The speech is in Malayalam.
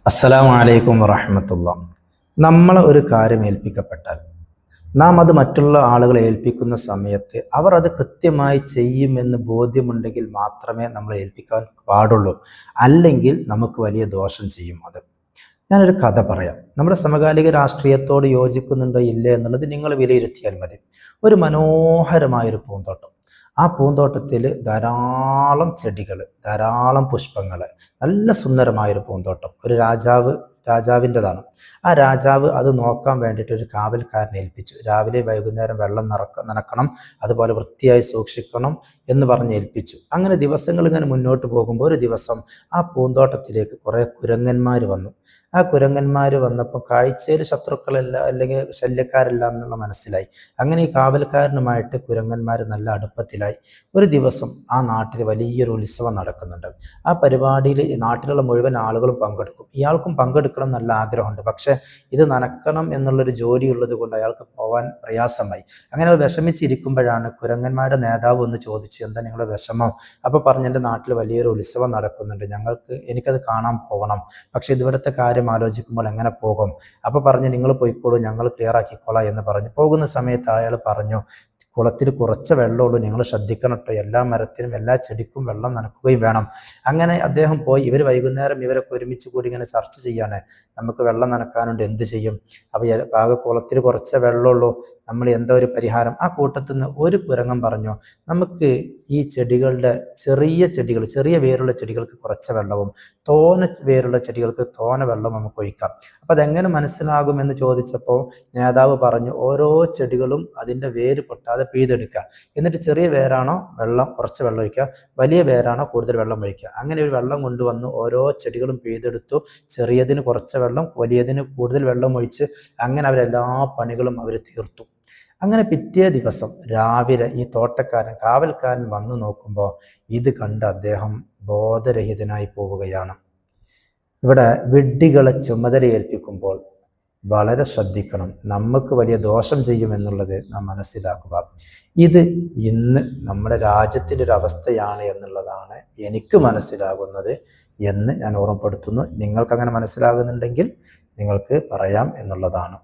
അസ്സലാമു അലൈക്കും വറഹ്മത്തുള്ളാ. നമ്മൾ ഒരു കാര്യം ഏൽപ്പിക്കപ്പെട്ടാൽ നാം അത് മറ്റുള്ള ആളുകളെ ഏൽപ്പിക്കുന്ന സമയത്ത് അവർ അത് കൃത്യമായി ചെയ്യുമെന്ന് ബോധ്യമുണ്ടെങ്കിൽ മാത്രമേ നമ്മൾ ഏൽപ്പിക്കാൻ പാടുള്ളൂ. അല്ലെങ്കിൽ നമുക്ക് വലിയ ദോഷം ചെയ്യും അത്. ഞാനൊരു കഥ പറയാം. നമ്മുടെ സമകാലിക രാഷ്ട്രീയത്തോട് യോജിക്കുന്നുണ്ടോ ഇല്ലേ എന്നുള്ളത് നിങ്ങൾ വിലയിരുത്തിയാൽ മതി. ഒരു മനോഹരമായൊരു പൂന്തോട്ടം. ആ പൂന്തോട്ടത്തിൽ ധാരാളം ചെടികൾ, ധാരാളം പുഷ്പങ്ങൾ, നല്ല സുന്ദരമായൊരു പൂന്തോട്ടം. ഒരു രാജാവിൻ്റെതാണ്. ആ രാജാവ് അത് നോക്കാൻ വേണ്ടിയിട്ട് ഒരു കാവൽക്കാരനെ ഏൽപ്പിച്ചു. രാവിലെ വൈകുന്നേരം വെള്ളം നനക്കണം, അതുപോലെ വൃത്തിയായി സൂക്ഷിക്കണം എന്ന് പറഞ്ഞ് ഏൽപ്പിച്ചു. അങ്ങനെ ദിവസങ്ങൾ ഇങ്ങനെ മുന്നോട്ട് പോകുമ്പോൾ ഒരു ദിവസം ആ പൂന്തോട്ടത്തിലേക്ക് കുറേ കുരങ്ങന്മാർ വന്നു. ആ കുരങ്ങന്മാർ വന്നപ്പോൾ കാഴ്ചയിൽ ശത്രുക്കളല്ല, അല്ലെങ്കിൽ ശല്യക്കാരല്ല എന്നുള്ള മനസ്സിലായി. അങ്ങനെ ഈ കാവൽക്കാരനുമായിട്ട് കുരങ്ങന്മാർ നല്ല അടുപ്പത്തിലായി. ഒരു ദിവസം ആ നാട്ടിൽ വലിയൊരു ഉത്സവം നടക്കുന്നുണ്ട്. ആ പരിപാടിയിൽ നാട്ടിലുള്ള മുഴുവൻ ആളുകളും പങ്കെടുക്കും. ഇയാൾക്കും പങ്കെടുക്കണം നല്ല ആഗ്രഹമുണ്ട്. പക്ഷെ ഇത് നനക്കണം എന്നുള്ളൊരു ജോലി ഉള്ളത് കൊണ്ട് അയാൾക്ക് പോകാൻ പ്രയാസമായി. അങ്ങനെ വിഷമിച്ചിരിക്കുമ്പോഴാണ് കുരങ്ങന്മാരുടെ നേതാവ് ഒന്ന് ചോദിച്ചു, എന്താ നിങ്ങളുടെ വിഷമം? അപ്പോൾ പറഞ്ഞു, എൻ്റെ നാട്ടിൽ വലിയൊരു ഉത്സവം നടക്കുന്നുണ്ട്, എനിക്കത് കാണാൻ പോകണം. പക്ഷെ ഇവിടുത്തെ കാര്യം ആലോചിക്കുമ്പോൾ എങ്ങനെ പോകും? അപ്പോൾ പറഞ്ഞു, നിങ്ങൾ പോയിക്കോളൂ, ഞങ്ങൾ ക്ലിയർ ആക്കിക്കോളാം എന്ന് പറഞ്ഞു. പോകുന്ന സമയത്ത് അയാൾ പറഞ്ഞു, കുളത്തിൽ കുറച്ച് വെള്ളമുള്ളൂ, നിങ്ങൾ ശ്രദ്ധിക്കണം കേട്ടോ, എല്ലാ മരത്തിനും എല്ലാ ചെടിക്കും വെള്ളം നനക്കുകയും വേണം. അങ്ങനെ അദ്ദേഹം പോയി. ഇവർ വൈകുന്നേരം ഇവരൊക്കെ ഒരുമിച്ച് കൂടി ഇങ്ങനെ ചർച്ച ചെയ്യാണ്, നമുക്ക് വെള്ളം നനക്കാനുണ്ട്, എന്ത് ചെയ്യും? അപ്പോൾ ആകെ കുളത്തിൽ കുറച്ച് വെള്ളമുള്ളൂ, നമ്മൾ എന്താ ഒരു പരിഹാരം? ആ കൂട്ടത്തിൽ നിന്ന് ഒരു കുരങ്ങൻ പറഞ്ഞു, നമുക്ക് ഈ ചെടികളുടെ ചെറിയ വേരുള്ള ചെടികൾക്ക് കുറച്ച് വെള്ളവും തോന വേരുള്ള ചെടികൾക്ക് തോന വെള്ളം നമുക്ക് ഒഴിക്കാം. അപ്പം അതെങ്ങനെ മനസ്സിലാകുമെന്ന് ചോദിച്ചപ്പോൾ നേതാവ് പറഞ്ഞു, ഓരോ ചെടികളും അതിൻ്റെ വേര് പൊട്ടാതെ പിഴുതെടുക്കുക. എന്നിട്ട് ചെറിയ വേരാണോ കുറച്ച് വെള്ളം ഒഴിക്കുക, വലിയ വേരാണോ കൂടുതൽ വെള്ളം ഒഴിക്കുക. അങ്ങനെ ഒരു വെള്ളം കൊണ്ടുവന്നു ഓരോ ചെടികളും പിഴുതെടുത്തു. ചെറിയതിന് കുറച്ച് വെള്ളം, വലിയതിന് കൂടുതൽ വെള്ളം ഒഴിച്ച് അങ്ങനെ അവരെല്ലാ പണികളും അവർ തീർത്തു. അങ്ങനെ പിറ്റേ ദിവസം രാവിലെ ഈ കാവൽക്കാരൻ വന്നു നോക്കുമ്പോൾ ഇത് കണ്ട് അദ്ദേഹം ബോധരഹിതനായി പോവുകയാണ്. ഇവിടെ വിഡ്ഢികളെ ചുമതല ഏൽപ്പിക്കുമ്പോൾ വളരെ ശ്രദ്ധിക്കണം. നമുക്ക് വലിയ ദോഷം ചെയ്യുമെന്നുള്ളത് നാം മനസ്സിലാക്കുക. ഇത് ഇന്ന് നമ്മുടെ രാജ്യത്തിൻ്റെ ഒരു അവസ്ഥയാണ് എന്നുള്ളതാണ് എനിക്ക് മനസ്സിലാകുന്നത് എന്ന് ഞാൻ ഓർമ്മപ്പെടുത്തുന്നു. നിങ്ങൾക്കങ്ങനെ മനസ്സിലാകുന്നുണ്ടെങ്കിൽ നിങ്ങൾക്ക് പറയാം എന്നുള്ളതാണ്.